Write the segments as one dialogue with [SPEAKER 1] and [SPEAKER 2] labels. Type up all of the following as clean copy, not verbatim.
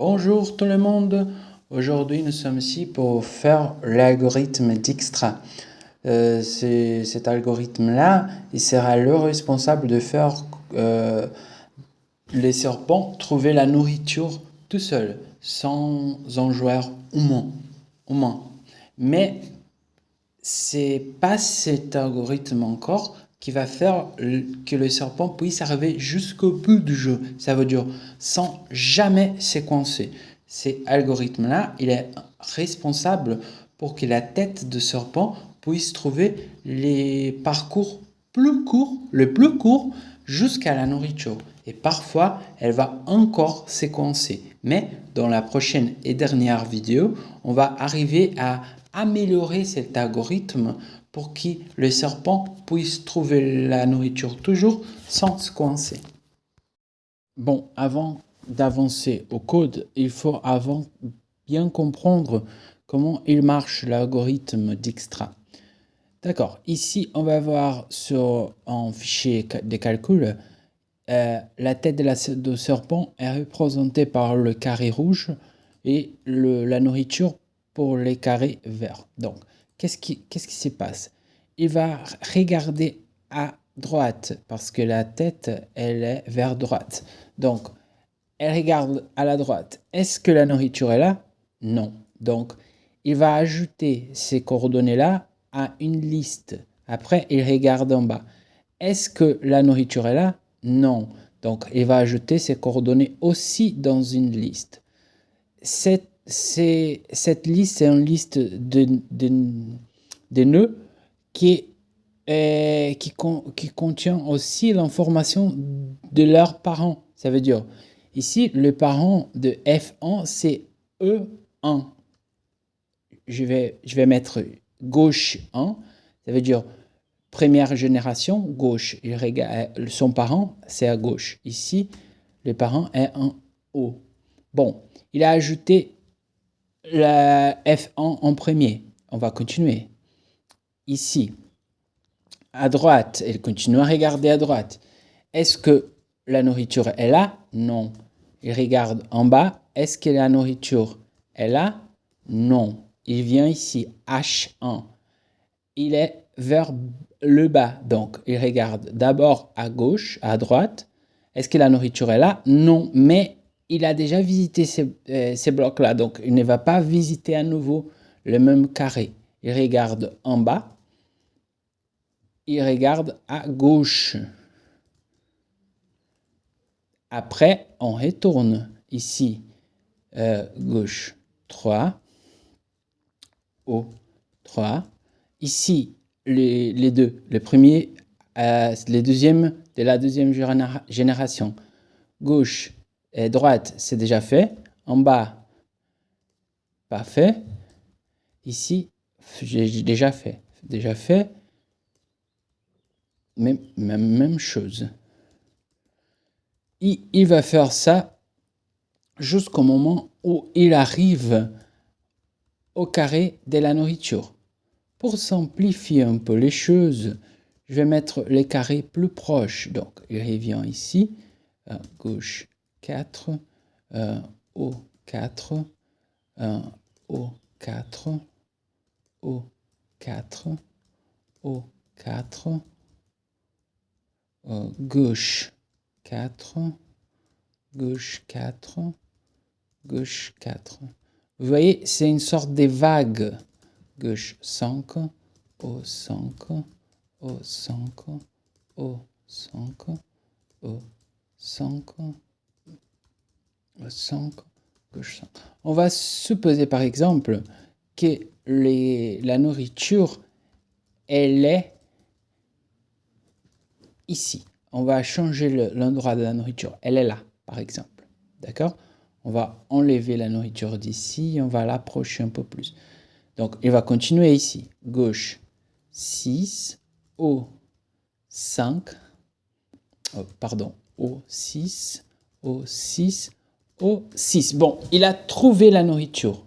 [SPEAKER 1] Bonjour tout le monde. Aujourd'hui, nous sommes ici pour faire l'algorithme Dijkstra. Cet algorithme-là, il sera le responsable de faire les serpents trouver la nourriture tout seul, sans un joueur humain. Mais c'est pas cet algorithme encore qui va faire que le serpent puisse arriver jusqu'au bout du jeu. Ça veut dire sans jamais séquencer. Cet algorithme-là, il est responsable pour que la tête de serpent puisse trouver les parcours le plus court jusqu'à la nourriture. Et parfois, elle va encore séquencer. Mais dans la prochaine et dernière vidéo, on va arriver à améliorer cet algorithme pour que le serpent puisse trouver la nourriture toujours sans se coincer. Bon, avant d'avancer au code, il faut avant bien comprendre comment il marche l'algorithme Dijkstra. D'accord, ici on va voir sur un fichier de calcul, la tête de serpent est représentée par le carré rouge et la nourriture pour les carrés verts. Donc, qu'est-ce qui se passe? Il va regarder à droite parce que la tête, elle est vers droite. Donc, elle regarde à la droite. Est-ce que la nourriture est là? Non. Donc, il va ajouter ces coordonnées-là à une liste. Après, il regarde en bas. Est-ce que la nourriture est là? Non. Donc, il va ajouter ces coordonnées aussi dans une liste. Cette liste est une liste de nœuds qui contient aussi l'information de leurs parents. Ça veut dire, ici, le parent de F1, c'est E1. Je vais mettre gauche 1. Ça veut dire première génération, gauche. Son parent, c'est à gauche. Ici, le parent est en haut. Bon, il a ajouté la F1 en premier. On va continuer. Ici, à droite, il continue à regarder à droite. Est-ce que la nourriture est là? Non. Il regarde en bas. Est-ce que la nourriture est là? Non. Il vient ici, H1. Il est vers le bas. Donc, il regarde d'abord à gauche, à droite. Est-ce que la nourriture est là? Non, mais il a déjà visité ces blocs-là. Donc, il ne va pas visiter à nouveau le même carré. Il regarde en bas. Il regarde à gauche. Après, on retourne ici, gauche 3, haut 3. Ici, les deux, le premier, les deuxièmes de la deuxième génération. Gauche et droite, c'est déjà fait. En bas, pas fait. Ici, j'ai déjà fait. Déjà fait. Même chose. Il va faire ça jusqu'au moment où il arrive au carré de la nourriture. Pour simplifier un peu les choses, je vais mettre les carrés plus proches. Donc, il revient ici, gauche 4, haut 4, haut 4, haut 4, haut 4, gauche 4, gauche 4, gauche 4. Vous voyez, c'est une sorte de vague. Gauche 5, haut 5, haut 5, haut 5, haut 5, haut 5, gauche 5. On va supposer par exemple que la nourriture, elle est ici. On va changer l'endroit de la nourriture. Elle est là, par exemple. D'accord? On va enlever la nourriture d'ici et on va l'approcher un peu plus. Donc, il va continuer ici. Gauche 6, haut 5, haut 6, haut 6, haut 6. Bon, il a trouvé la nourriture.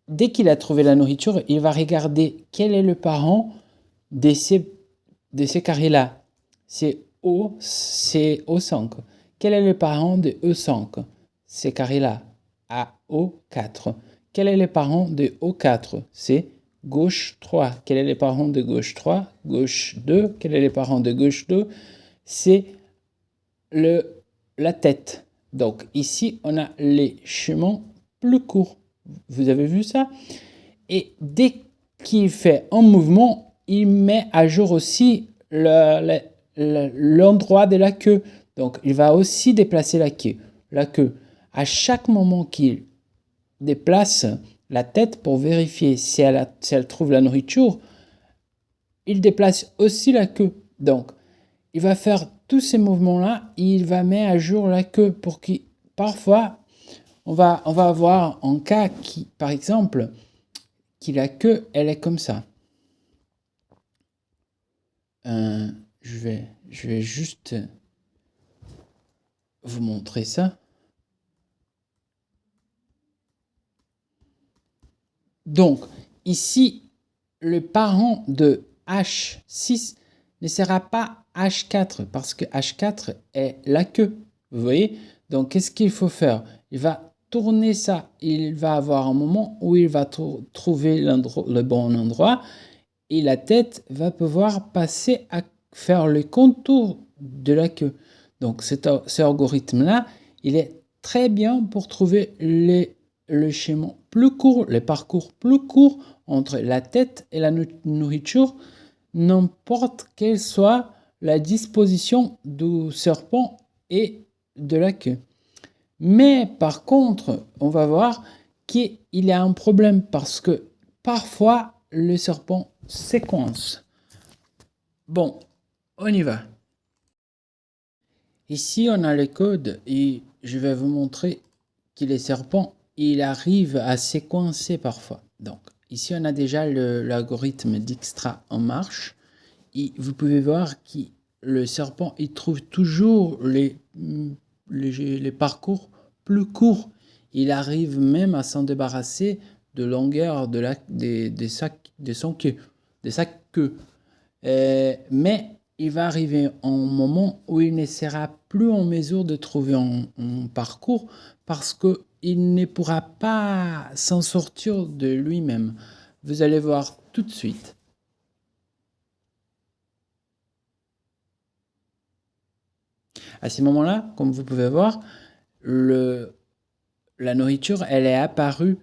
[SPEAKER 1] Dès qu'il a trouvé la nourriture, il va regarder quel est le parent de ces carrés-là. C'est O5. Quel est le parent de E5? ces carrés-là, à O4. Quels sont les parents de O4? C'est gauche 3. Quels sont les parents de gauche 3? Gauche 2. Quels sont les parents de gauche 2? C'est la tête. Donc ici, on a les chemins plus courts. Vous avez vu ça? Et dès qu'il fait un mouvement, il met à jour aussi l'endroit de la queue. Donc il va aussi déplacer la queue. À chaque moment qu'il déplace la tête pour vérifier si elle trouve la nourriture, il déplace aussi la queue. Donc il va faire tous ces mouvements-là, il va mettre à jour la queue pour qu'il, parfois, on va avoir un cas qui, par exemple, qui la queue, elle est comme ça. Je vais juste vous montrer ça. Donc, ici, le parent de H6 ne sera pas H4 parce que H4 est la queue. Vous voyez? Donc, qu'est-ce qu'il faut faire? Il va tourner ça. Il va avoir un moment où il va trouver le bon endroit et la tête va pouvoir passer à faire le contour de la queue. Donc, cet algorithme-là, il est très bien pour trouver le schéma plus court, les parcours plus courts entre la tête et la nourriture, n'importe quelle soit la disposition du serpent et de la queue. Mais par contre, on va voir qu'il y a un problème parce que parfois le serpent séquence. Bon, on y va. Ici, on a le code et je vais vous montrer que les serpents, il arrive à séquencer parfois. Donc, ici, on a déjà l'algorithme Dijkstra en marche. Et vous pouvez voir que le serpent, il trouve toujours les parcours plus courts. Il arrive même à s'en débarrasser de longueur de sa queue. Mais il va arriver un moment où il ne sera plus en mesure de trouver un parcours parce qu'il ne pourra pas s'en sortir de lui-même. Vous allez voir tout de suite. À ce moment-là, comme vous pouvez voir, la nourriture, elle est apparue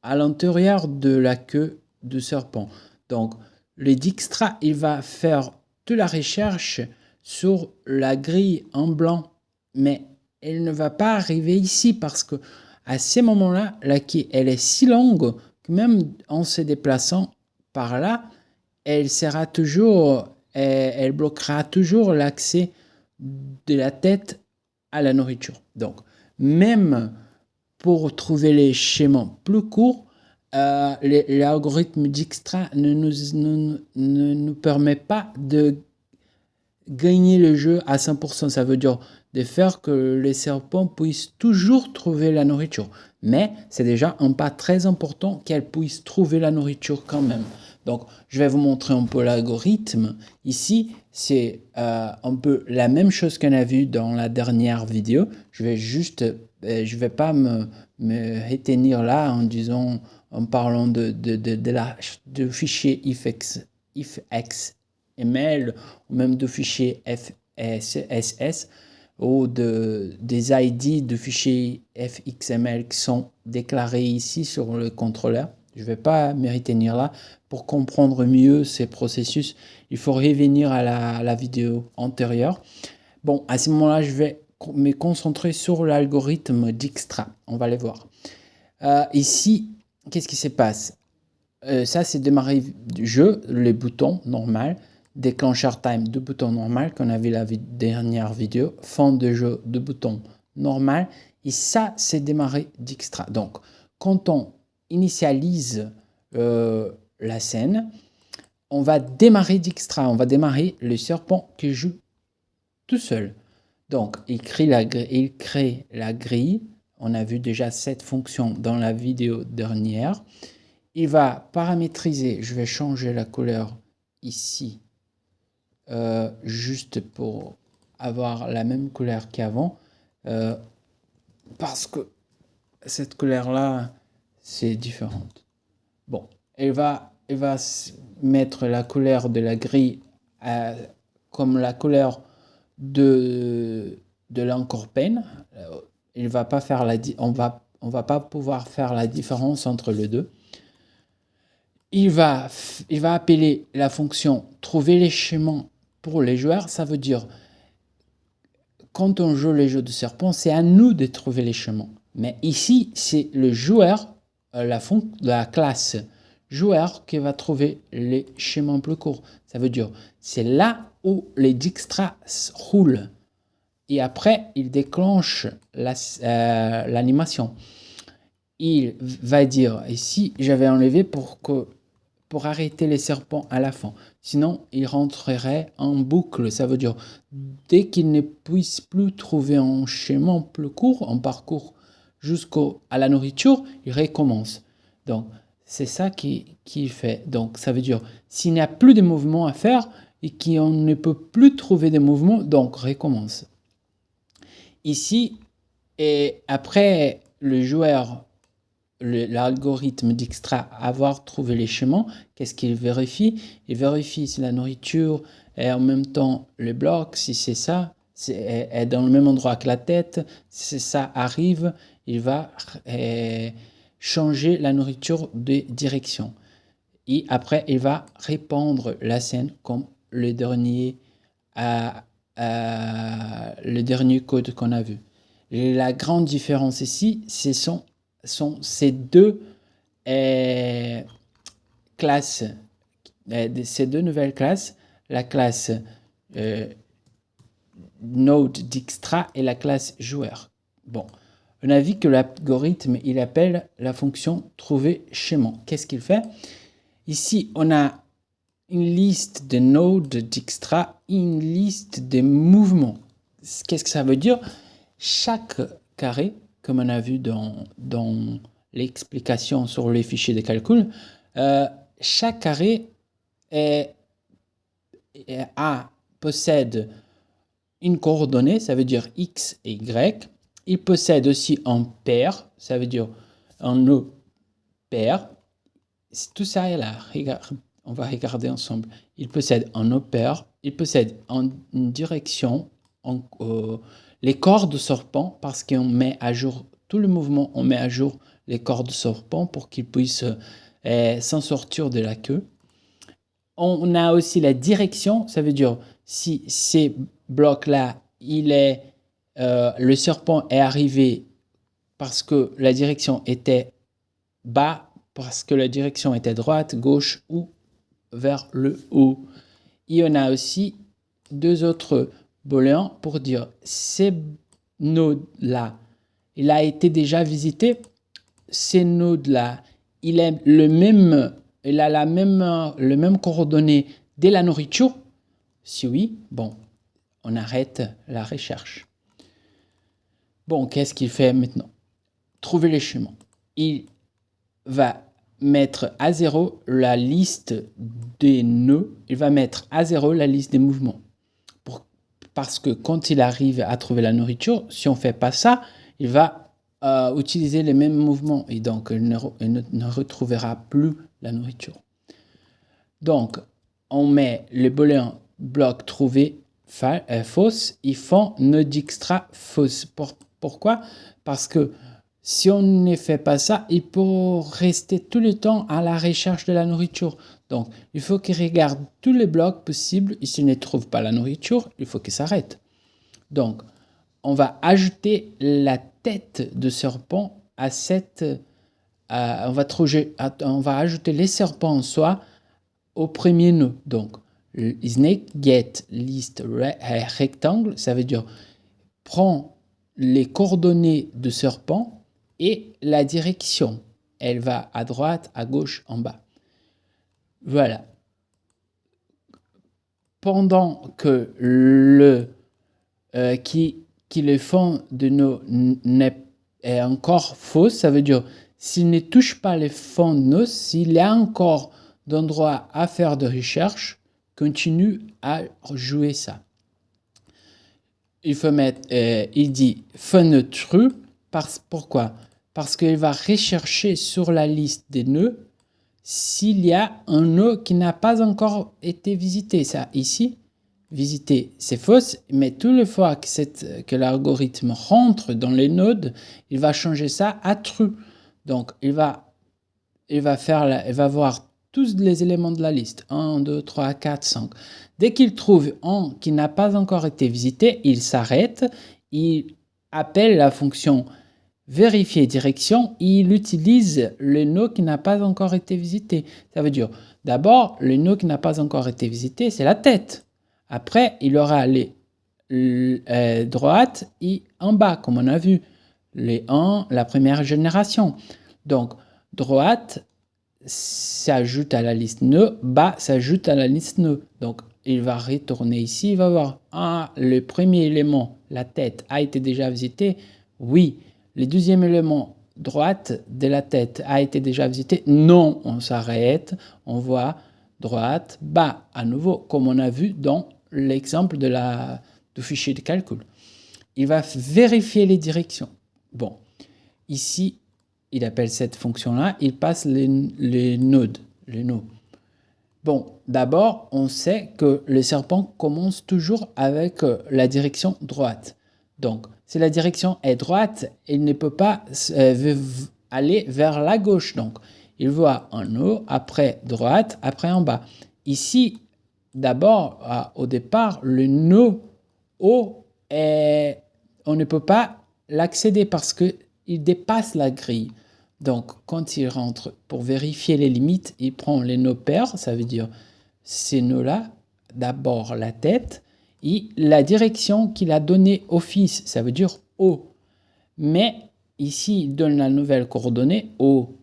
[SPEAKER 1] à l'intérieur de la queue du serpent. Donc, le Dijkstra, il va faire toute la recherche sur la grille en blanc, mais elle ne va pas arriver ici parce que à ces moments-là, la queue, elle est si longue que même en se déplaçant par là, elle bloquera toujours l'accès de la tête à la nourriture. Donc, même pour trouver les schémas plus courts, l'algorithme Dijkstra ne nous permet pas de gagner le jeu à 100%. Ça veut dire de faire que les serpents puissent toujours trouver la nourriture. Mais c'est déjà un pas très important qu'elles puissent trouver la nourriture quand même. Donc, je vais vous montrer un peu l'algorithme. Ici, c'est un peu la même chose qu'on a vu dans la dernière vidéo. Je vais pas me retenir là en parlant de fichier ifxml ou même de fichiers FSS ou des ID de fichiers fxml qui sont déclarés ici sur le contrôleur. Je ne vais pas me retenir là. Pour comprendre mieux ces processus, il faut revenir à la vidéo antérieure. Bon, à ce moment-là, je vais me concentrer sur l'algorithme Dijkstra. On va les voir. Ici, qu'est-ce qui se passe? Ça, c'est démarrer du jeu, les boutons normal, déclencheur time, deux boutons normal qu'on a vu la dernière vidéo, fin de jeu, deux boutons normal, et ça, c'est démarrer Dijkstra. Donc, quand on initialise la scène, on va démarrer Dijkstra, on va démarrer le serpent qui joue tout seul. Donc, il crée la grille. On a vu déjà cette fonction dans la vidéo dernière. Il va paramétriser, je vais changer la couleur ici, juste pour avoir la même couleur qu'avant. parce que cette couleur-là, c'est différente. Bon, elle va mettre la couleur de la grille comme la couleur de l'encorpène. Il va pas faire on va pas pouvoir faire la différence entre les deux. Il va appeler la fonction trouver les chemins pour les joueurs. Ça veut dire, quand on joue les jeux de serpent, c'est à nous de trouver les chemins. Mais ici, c'est le joueur, la classe joueur qui va trouver les chemins plus courts. Ça veut dire, c'est là où les Dijkstra roulent. Et après, il déclenche l'animation. Il va dire, ici, j'avais enlevé pour arrêter les serpents à la fin. Sinon, il rentrerait en boucle. Ça veut dire, dès qu'il ne puisse plus trouver un chemin plus court, un parcours jusqu'à la nourriture, il recommence. Donc, c'est ça qu'il fait. Donc, ça veut dire, s'il n'y a plus de mouvements à faire et qu'on ne peut plus trouver de mouvements, donc recommence. Ici, et après le joueur, l'algorithme Dijkstra avoir trouvé les chemins, qu'est-ce qu'il vérifie? Il vérifie si la nourriture est en même temps le bloc, si c'est ça, est dans le même endroit que la tête, si ça arrive, il va changer la nourriture de direction. Et après, il va répandre la scène comme le dernier code qu'on a vu. Et la grande différence ici, ce sont ces deux classes, ces deux nouvelles classes, la classe Node Dijkstra et la classe joueur. Bon, on a vu que l'algorithme, il appelle la fonction trouver chemin. Qu'est-ce qu'il fait? Ici, on a une liste de nodes Dijkstra, une liste de mouvements. Qu'est-ce que ça veut dire? Chaque carré, comme on a vu dans l'explication sur les fichiers de calcul, chaque carré possède une coordonnée, ça veut dire x et y. Il possède aussi un paire, ça veut dire un nœud paire. Tout ça est là. On va regarder ensemble. Il possède un nœud paire, il possède une direction, les cordes de serpent, parce qu'on met à jour tout le mouvement, on met à jour les cordes de serpent pour qu'ils puissent s'en sortir de la queue. On a aussi la direction, ça veut dire si ces blocs-là, le serpent est arrivé parce que la direction était bas, parce que la direction était droite, gauche ou vers le haut. Et on a aussi deux autres booléens pour dire ces nodes-là, il a été déjà visité, ces nodes-là, il a le même coordonnée de la nourriture. Si oui, bon, on arrête la recherche. Bon, qu'est-ce qu'il fait maintenant? Trouver les chemins. Il va mettre à 0 la liste des nœuds, il va mettre à 0 la liste des mouvements. Parce que quand il arrive à trouver la nourriture, si on ne fait pas ça, il va utiliser les mêmes mouvements et donc il ne retrouvera plus la nourriture. Donc, on met les booléens bloc trouvé fausse, ils font nœud Dijkstra fausse. Pourquoi? Parce que si on ne fait pas ça, il peut rester tout le temps à la recherche de la nourriture. Donc, il faut qu'il regarde tous les blocs possibles et s'il ne trouve pas la nourriture, il faut qu'il s'arrête. Donc, on va ajouter la tête de serpent à cette... on va ajouter les serpents en soi au premier nœud. Donc, snake get list rectangle, ça veut dire prend les coordonnées de serpent et la direction. Elle va à droite, à gauche, en bas. Voilà. Pendant que le fond de nœud est encore faux, ça veut dire s'il ne touche pas les fonds de nœud, s'il y a encore d'endroits à faire de recherche, continue à jouer ça. Il faut mettre, il dit fun true, Pourquoi? Parce qu'il va rechercher sur la liste des nœuds s'il y a un nœud qui n'a pas encore été visité. Ça, ici, visiter, c'est fausse, mais toutes les fois que l'algorithme rentre dans les nodes, il va changer ça à true. Donc, il va voir tous les éléments de la liste. 1, 2, 3, 4, 5. Dès qu'il trouve un qui n'a pas encore été visité, il s'arrête, il appelle la fonction vérifier direction, il utilise le nœud qui n'a pas encore été visité. Ça veut dire, d'abord, le nœud qui n'a pas encore été visité, c'est la tête. Après, il aura les droites et en bas, comme on a vu, les 1, la première génération. Donc, droite s'ajoute à la liste nœud, bas s'ajoute à la liste nœud. Donc, il va retourner ici, il va voir, le premier élément, la tête, a été déjà visité. Oui. Le deuxième élément, droite de la tête, a été déjà visité. Non, on s'arrête, on voit droite, bas, à nouveau, comme on a vu dans l'exemple du fichier de calcul. Il va vérifier les directions. Bon, ici, il appelle cette fonction-là, il passe les nœuds. Bon, d'abord, on sait que le serpent commence toujours avec la direction droite. Donc, si la direction est droite, il ne peut pas aller vers la gauche. Donc, il voit en haut, après droite, après en bas. Ici, d'abord, au départ, le nœud haut, on ne peut pas l'accéder parce qu'il dépasse la grille. Donc, quand il rentre pour vérifier les limites, il prend les nœuds pairs, ça veut dire ces nœuds-là, d'abord la tête, et la direction qu'il a donnée au fils, ça veut dire haut. Mais ici, il donne la nouvelle coordonnée haut.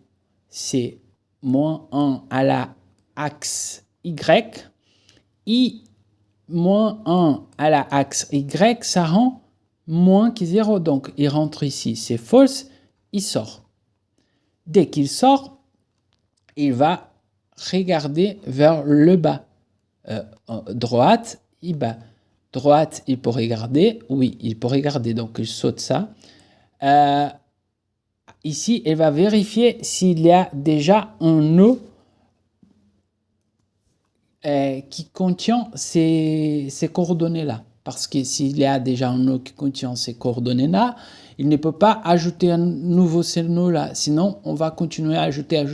[SPEAKER 1] C'est -1 à la axe Y. Et -1 à la axe Y, ça rend moins que 0. Donc, il rentre ici, c'est false, il sort. Dès qu'il sort, il va regarder vers le bas. Droite et bas. Droite, il peut regarder. Oui, il peut regarder, donc il saute ça. Ici, il va vérifier s'il y a déjà un nœud qui contient ces coordonnées-là. Parce que s'il y a déjà un nœud qui contient ces coordonnées-là, il ne peut pas ajouter un nouveau ces nœuds-là. Sinon, on va continuer à ajouter. Et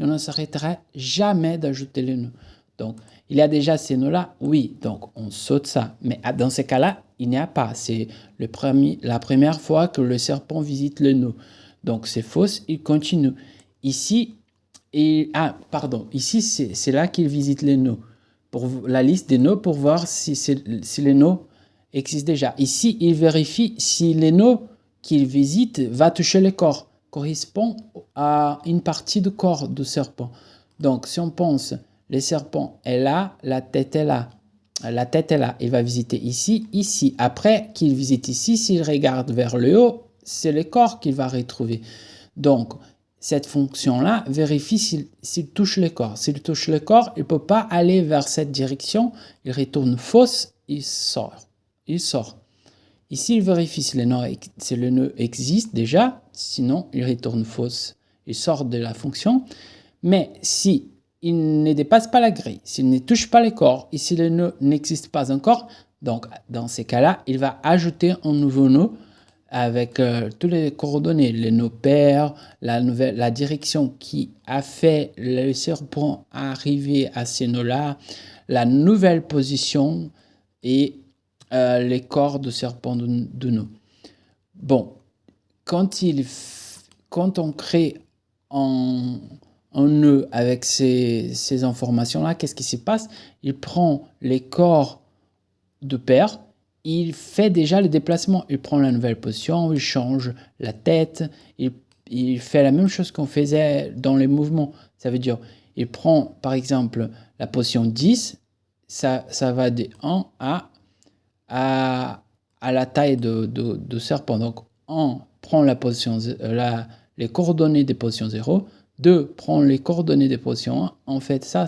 [SPEAKER 1] on ne s'arrêtera jamais d'ajouter les nœuds. Donc, il y a déjà ces nœuds-là, oui. Donc, on saute ça. Mais dans ces cas-là, il n'y a pas. C'est la première fois que le serpent visite le nœud. Donc, c'est fausse, il continue. Ici, ici, c'est là qu'il visite les nœuds. Pour la liste des nœuds pour voir si les nœuds existent déjà. Ici, il vérifie si les nœuds qu'il visite va toucher le corps, correspond à une partie du corps du serpent. Donc, si on pense, le serpent est là, la tête est là. La tête est là. Il va visiter ici, ici. Après qu'il visite ici, s'il regarde vers le haut, c'est le corps qu'il va retrouver. Donc, cette fonction-là vérifie s'il touche le corps. S'il touche le corps, il ne peut pas aller vers cette direction. Il retourne fausse, il sort. Ici, il vérifie si le nœud existe déjà. Sinon, il retourne fausse. Il sort de la fonction. Mais si il ne dépasse pas la grille, s'il ne touche pas le corps et si le nœud n'existe pas encore, donc dans ces cas-là, il va ajouter un nouveau nœud avec toutes les coordonnées, les nœuds pairs, la direction qui a fait le serpent arriver à ces nœuds-là, la nouvelle position et les corps de serpent de nœud. Bon, quand on crée un nœud avec ces informations-là, qu'est-ce qui se passe? Il prend les corps de pair, il fait déjà le déplacement. Il prend la nouvelle position, il change la tête, il fait la même chose qu'on faisait dans les mouvements. Ça veut dire, il prend par exemple la position 10, ça va de 1 à la taille de serpent. Donc, 1 prend les coordonnées des positions 0, 2 prend les coordonnées des positions 1, on fait ça,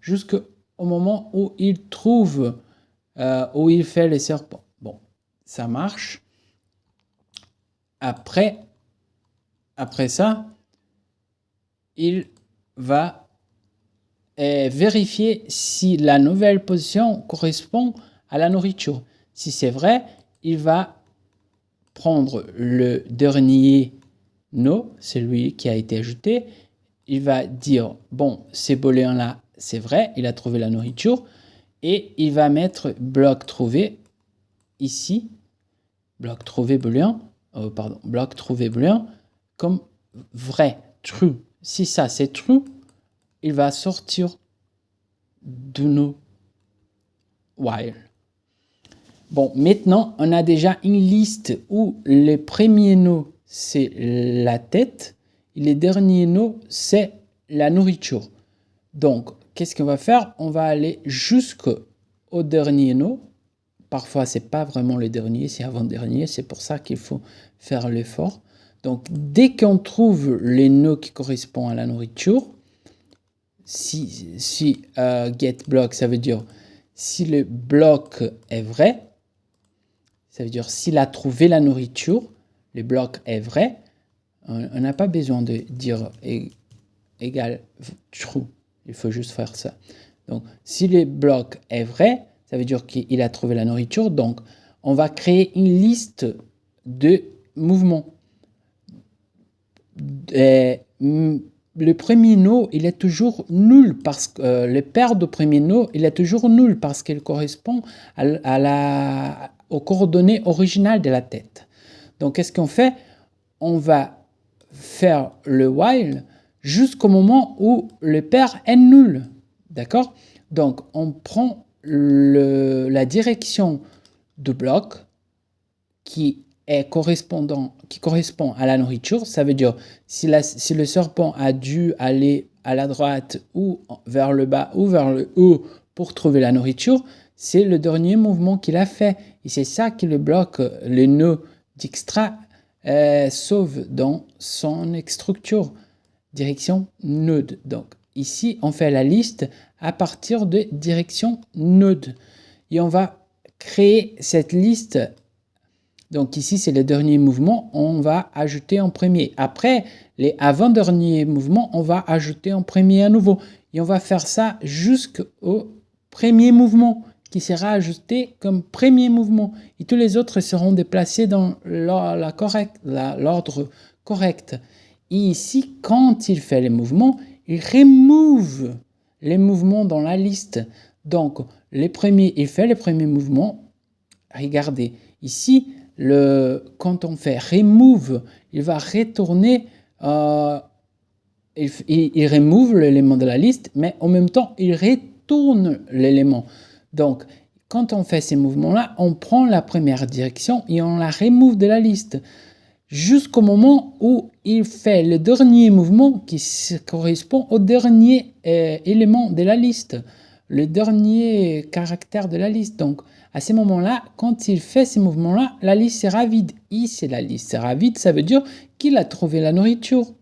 [SPEAKER 1] jusqu'au moment où il trouve où il fait les serpents. Bon, ça marche. Après, après ça, il va vérifier si la nouvelle position correspond à la nourriture. Si c'est vrai, il va prendre le dernier no, celui qui a été ajouté. Il va dire, bon, ces booléens-là, c'est vrai, il a trouvé la nourriture. Et il va mettre bloc trouvé ici, bloc trouvé booléen, bloc trouvé booléen, comme vrai, true. Si ça c'est true, il va sortir de nos while. Bon, maintenant, on a déjà une liste où les premiers noms, c'est la tête, et les derniers noms, c'est la nourriture. Donc, qu'est-ce qu'on va faire? On va aller jusqu'au dernier nom. Parfois, ce n'est pas vraiment le dernier, c'est avant-dernier. C'est pour ça qu'il faut faire l'effort. Donc, dès qu'on trouve les noms qui correspondent à la nourriture, si get block, ça veut dire si le bloc est vrai, ça veut dire s'il a trouvé la nourriture, le bloc est vrai, on n'a pas besoin de dire égal true. Il faut juste faire ça. Donc, si le bloc est vrai, ça veut dire qu'il a trouvé la nourriture. Donc, on va créer une liste de mouvements. Le premier nœud, il est toujours nul parce que le paire de premier nœud, il est toujours nul parce qu'il correspond aux coordonnées originales de la tête. Donc, qu'est-ce qu'on fait? On va faire le while jusqu'au moment où le paire est nul. D'accord? Donc, on prend la direction de bloc qui correspond à la nourriture. Ça veut dire si le serpent a dû aller à la droite ou vers le bas ou vers le haut pour trouver la nourriture, c'est le dernier mouvement qu'il a fait. Et c'est ça qui le bloque, le nœud d'extra sauve dans son structure. Direction node. Donc ici, on fait la liste à partir de direction node. Et on va créer cette liste. Donc ici, c'est le dernier mouvement. On va ajouter en premier. Après, les avant-derniers mouvements, on va ajouter en premier à nouveau. Et on va faire ça jusqu'au premier mouvement qui sera ajouté comme premier mouvement. Et tous les autres seront déplacés dans l'ordre correct. Et ici, quand il fait les mouvements, il remove les mouvements dans la liste. Donc, il fait les premiers mouvements. Regardez, ici, quand on fait remove, il va retourner, il remove l'élément de la liste, mais en même temps, il retourne l'élément. Donc, quand on fait ces mouvements-là, on prend la première direction et on la remove de la liste jusqu'au moment où il fait le dernier mouvement qui correspond au dernier élément de la liste, le dernier caractère de la liste. Donc, à ce moment-là, quand il fait ces mouvements-là, la liste sera vide. Et si la liste sera vide, ça veut dire qu'il a trouvé la nourriture.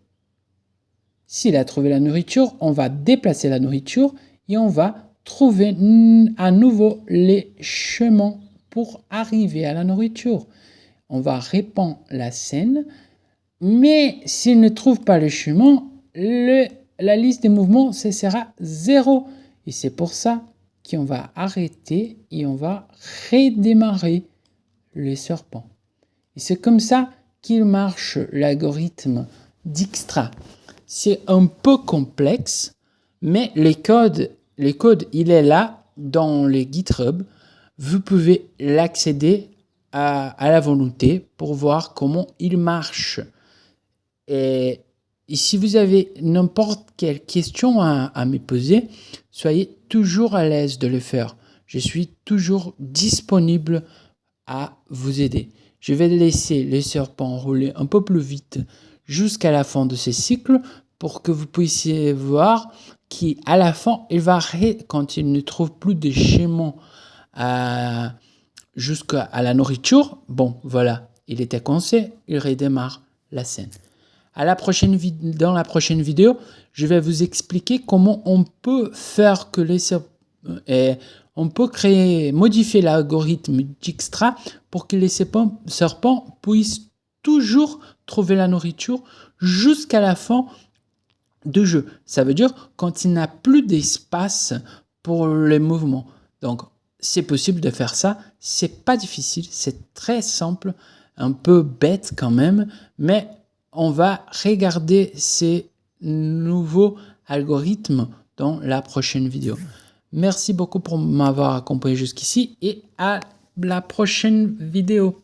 [SPEAKER 1] S'il a trouvé la nourriture, on va déplacer la nourriture et on va trouver à nouveau les chemins pour arriver à la nourriture. On va répandre la scène, mais s'il ne trouve pas le chemin, la liste des mouvements, ce sera 0. Et c'est pour ça qu'on va arrêter et on va redémarrer le serpent. Et c'est comme ça qu'il marche l'algorithme Dijkstra. C'est un peu complexe, mais les codes, il est là dans les GitHub. Vous pouvez l'accéder à la volonté pour voir comment il marche. Et si vous avez n'importe quelle question à me poser, soyez toujours à l'aise de le faire. Je suis toujours disponible à vous aider. Je vais laisser le serpent rouler un peu plus vite jusqu'à la fin de ce cycle pour que vous puissiez voir qu'à la fin, il va quand il ne trouve plus de schéma jusqu'à la nourriture, bon, voilà, il était coincé, il redémarre la scène. Dans la prochaine vidéo, je vais vous expliquer comment on peut faire que on peut modifier l'algorithme Dijkstra pour que les serpents puissent toujours trouver la nourriture jusqu'à la fin du jeu. Ça veut dire quand il n'a plus d'espace pour les mouvements. Donc, c'est possible de faire ça. C'est pas difficile, c'est très simple, un peu bête quand même, mais on va regarder ces nouveaux algorithmes dans la prochaine vidéo. Merci beaucoup pour m'avoir accompagné jusqu'ici et à la prochaine vidéo.